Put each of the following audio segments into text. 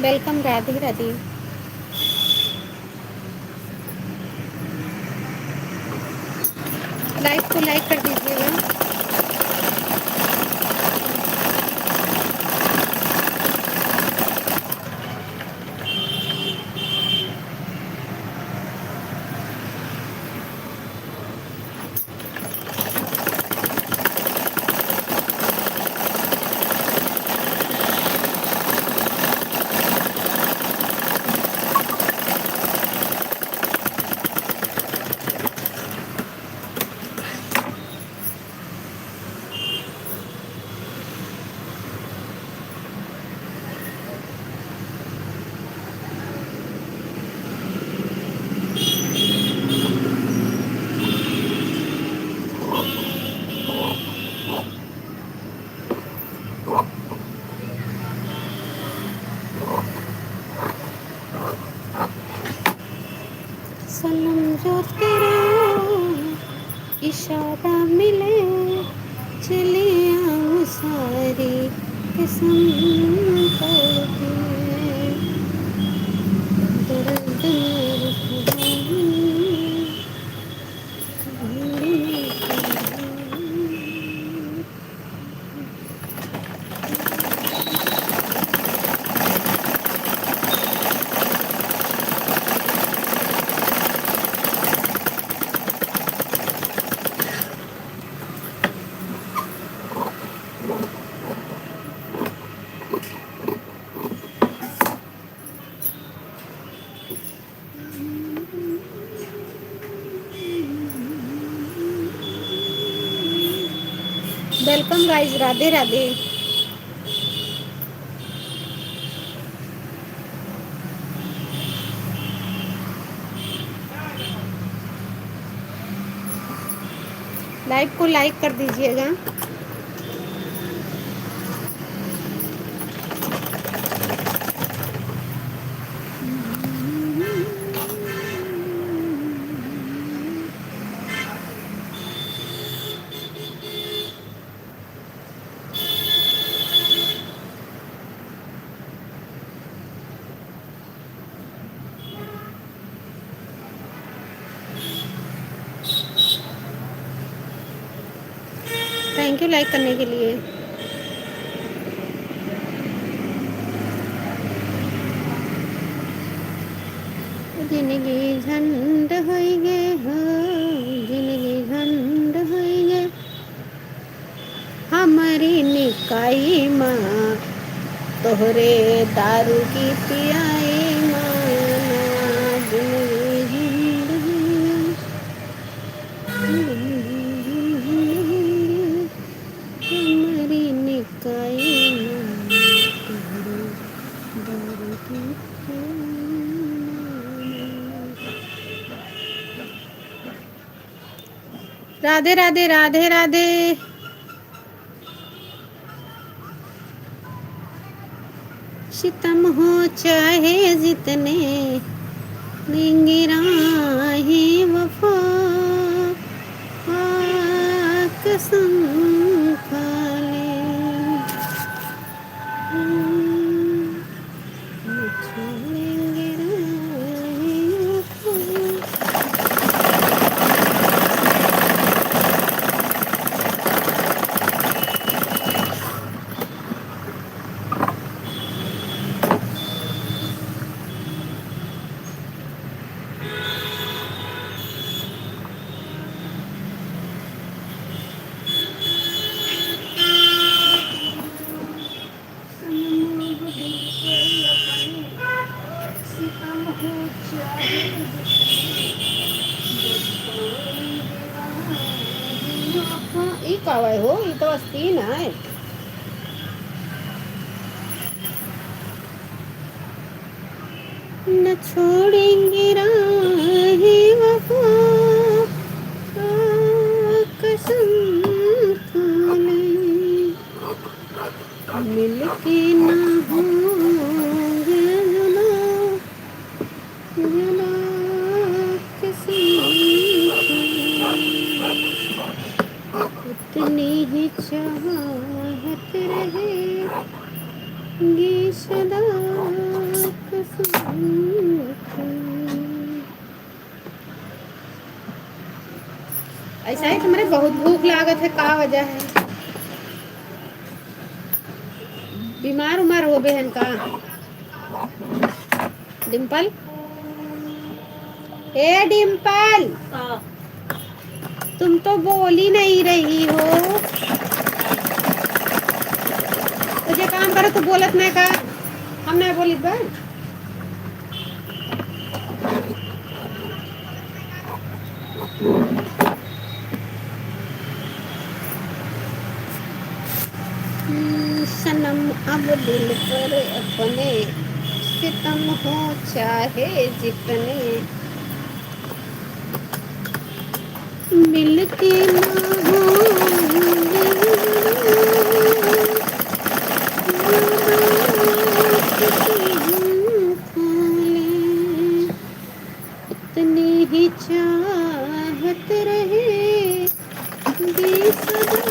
Welcome, Radhe Radhe. Live को like कर दीजिएगा। सनम जो तेरा इशारा मिले, चले आऊं सारी कसम करके। दर्द welcome guys, Radhe Radhe. Live को लाइक कर दीजिएगा। थैंक यू लाइक करने के लिए। जिंदगी झंड होई गे हो, जिंदगी झंड होई गे हमारी निकाई माँ, तोहरे दारू की पियाई माँ, जिंदगी झंड होई गे हमारी निकाई माँ, तोहरे दारू की राधे राधे राधे राधे। सितम हो चाहे जितने लेंगे राहें वफा, कसम खा ले छोड़ेंगे राहें वफा। ई का हो, ये तो बस 3 है। न छोड़ेंगे राहें वफा, कसम खा ले मिलके ना होंगे जुदा, जुदा कसम खा ले उतनी ही चाहत रहेगी सदा, कसम खा ले। ऐसा है तुम्हारे बहुत भूख लागत है, का वजह है? बीमार उमार हो बहन का? डिम्पल, ए डिम्पल, तुम तो बोल ही नहीं रही हो। तुझे काम करो तो बोलत नहीं का, हम नहीं बोलित बा। सनम अब दिल पर अपने सितम हो चाहे जितने, मिलके ना होंगे उतनी ही चाहत रहेगी सदा।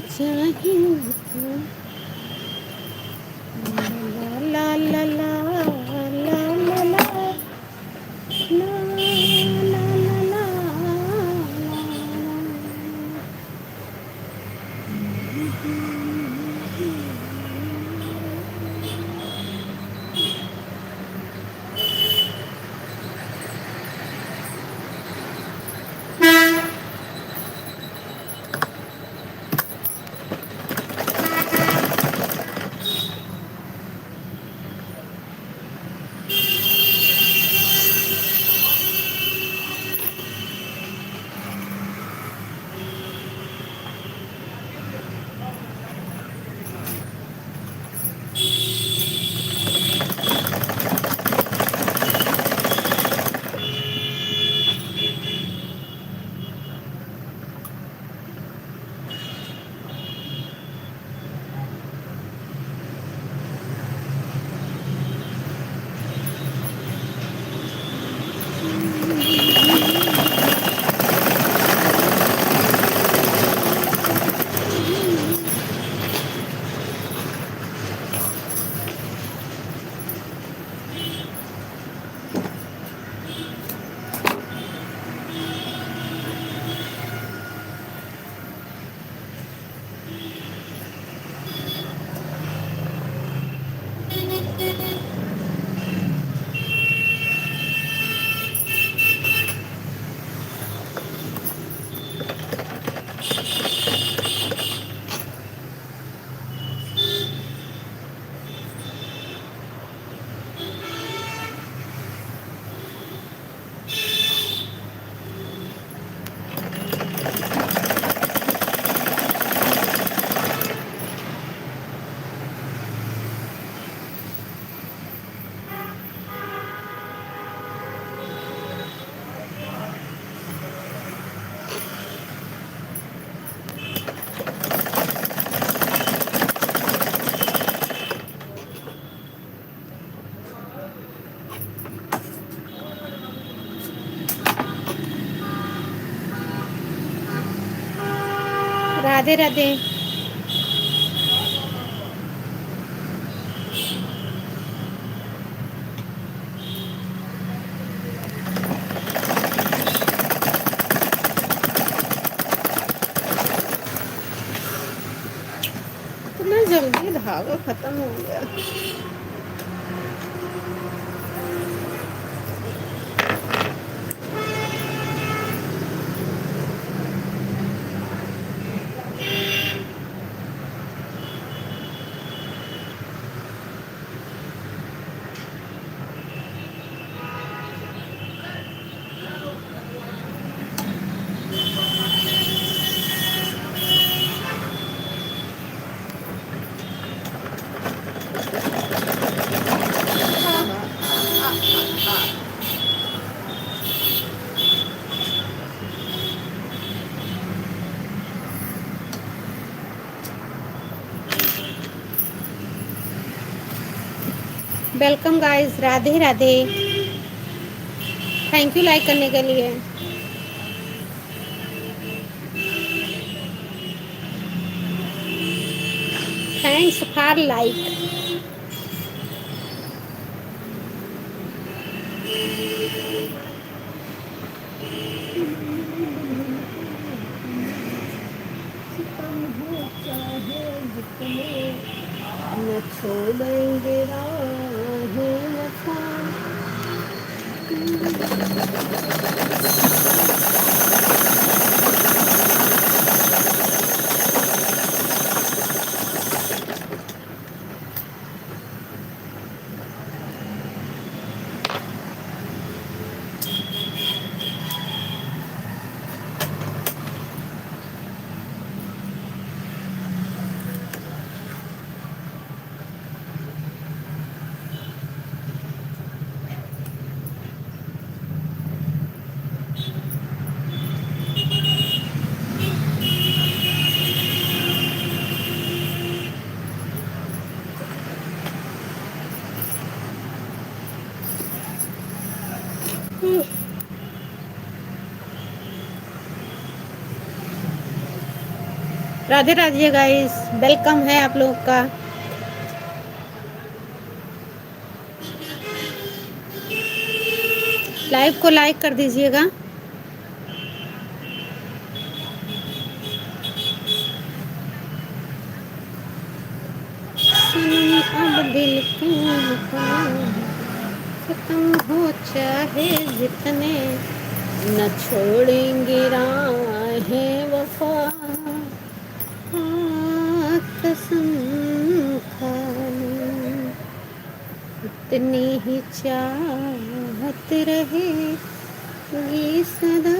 चाहे ला ला ला ला ला ला ला ला ला राधे राधे। इतना जल्दी धागा खत्म हो गया। Welcome guys, Radhe Radhe. Thank you like करने के लिए। Thanks for like. न छोड़ेंगे राहें वफा। राधे राधे गाइस, वेलकम है आप लोग का। लाइव को लाइक कर दीजिएगा। अब दिल खत्म हो चाहे जितने, न छोड़ेंगे राहें वफा। कसम खाने इतनी ही चाहत रहे ये सदा।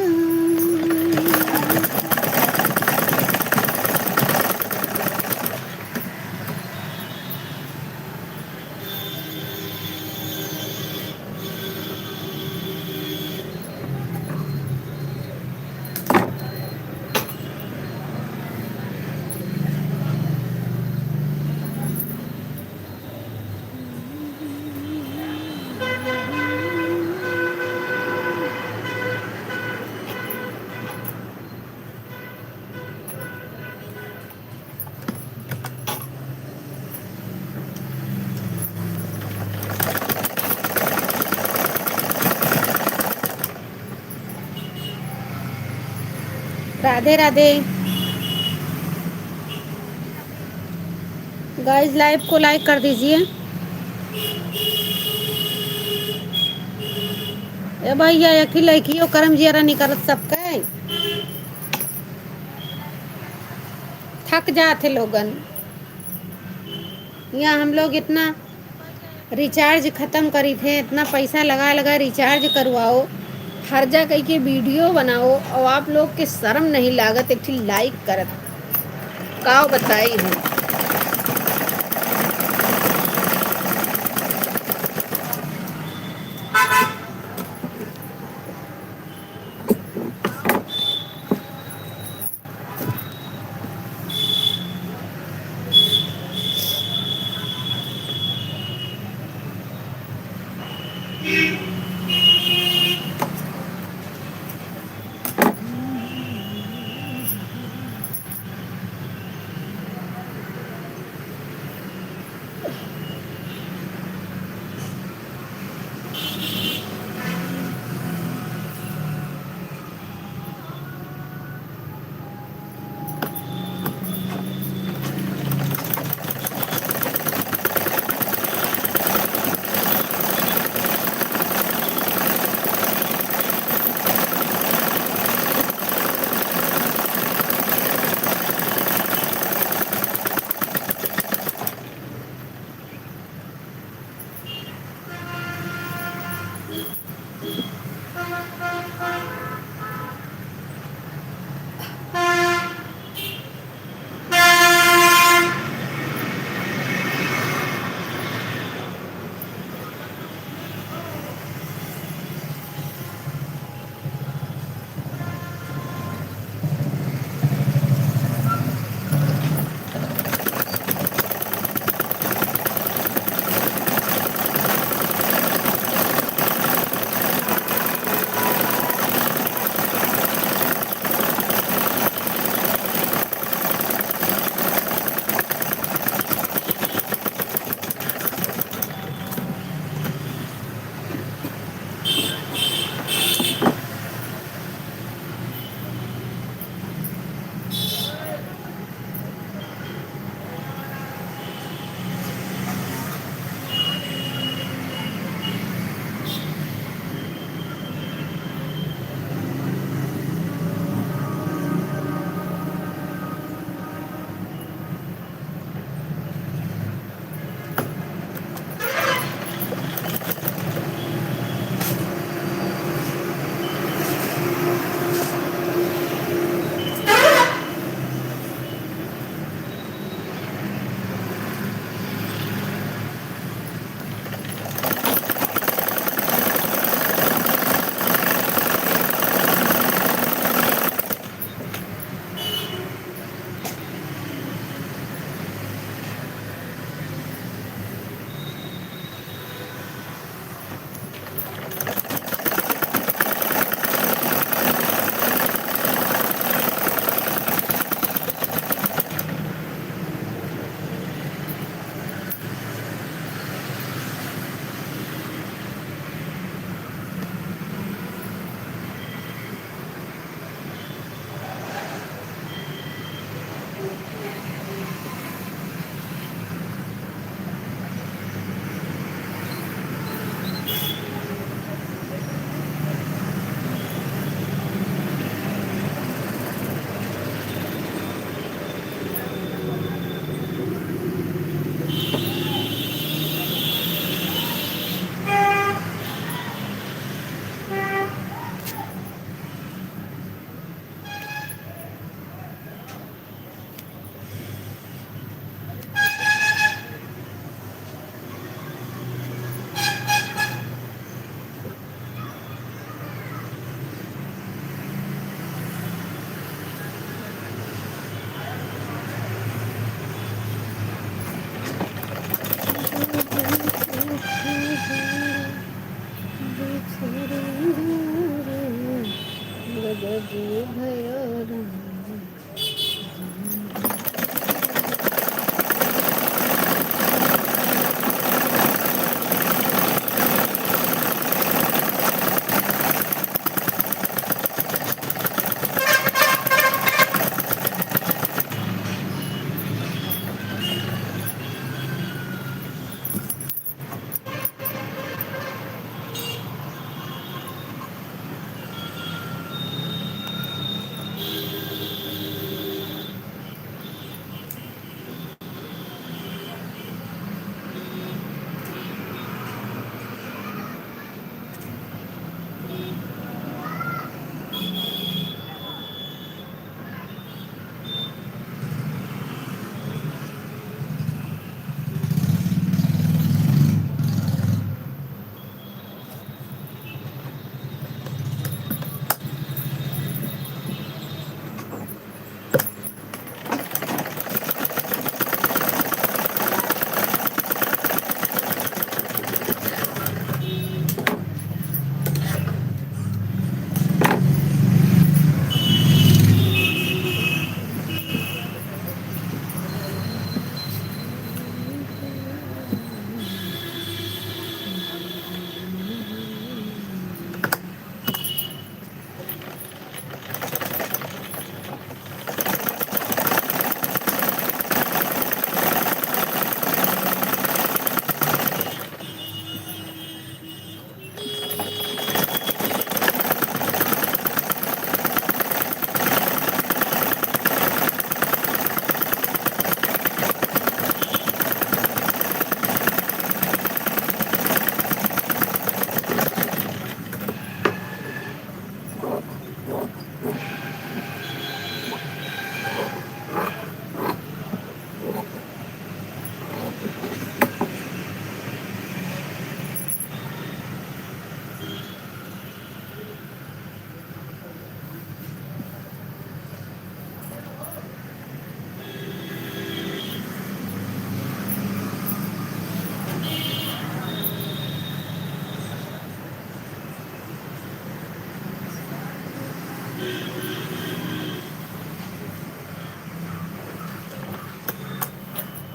राधे राधे गाइस, लाइव को लाइक कर दीजिए। ए भैया यकी लड़कियों कर्म जियारा नहीं करत सबके, थक जाते लोगन। यहाँ हम लोग इतना रिचार्ज ख़त्म करी थे, इतना पैसा लगा लगा रिचार्ज करवाओ, हर जगह के वीडियो बनाओ, और आप लोग के शर्म नहीं लागत एक लाइक करत का बताई है।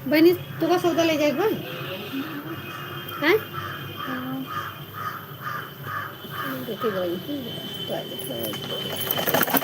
बहिणी तुका सौदा ले जायक बा हां देते बहिणी टॉयलेट